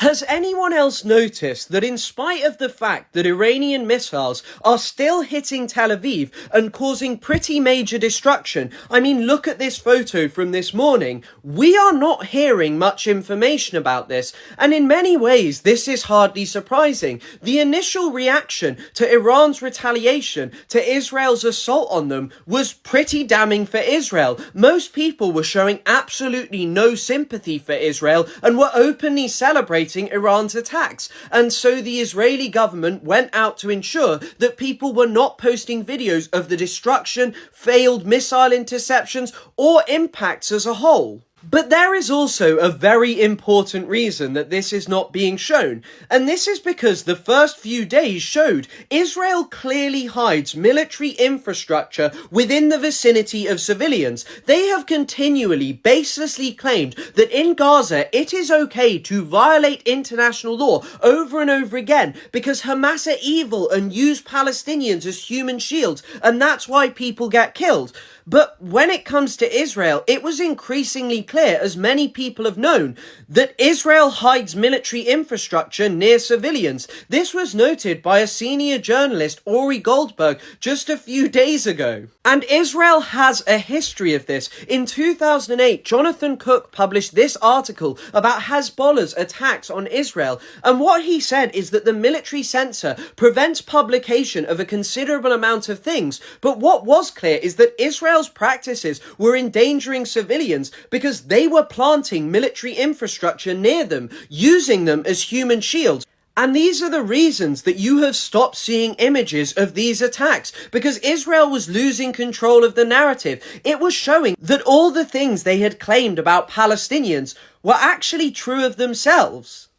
Has anyone else noticed that in spite of the fact that Iranian missiles are still hitting Tel Aviv and causing pretty major destruction, I mean, look at this photo from this morning, we are not hearing much information about this, and in many ways this is hardly surprising. The initial reaction to Iran's retaliation to Israel's assault on them was pretty damning for Israel. Most people were showing absolutely no sympathy for Israel and were openly celebrating Iran's attacks, and so the Israeli government went out to ensure that people were not posting videos of the destruction, failed missile interceptions, or impacts as a whole. But there is also a very important reason that this is not being shown, and this is because the first few days showed Israel clearly hides military infrastructure within the vicinity of civilians. They have continually, baselessly claimed that in Gaza it is okay to violate international law over and over again because Hamas are evil and use Palestinians as human shields, and that's why people get killed. But when it comes to Israel, it was increasingly clear, as many people have known, that Israel hides military infrastructure near civilians. This was noted by a senior journalist, Ori Goldberg, just a few days ago. And Israel has a history of this. In 2008, Jonathan Cook published this article about Hezbollah's attacks on Israel, and what he said is that the military censor prevents publication of a considerable amount of things, but what was clear is that Israel's practices were endangering civilians because they were planting military infrastructure near them, using them as human shields. And these are the reasons that you have stopped seeing images of these attacks, because Israel was losing control of the narrative. It was showing that all the things they had claimed about Palestinians were actually true of themselves.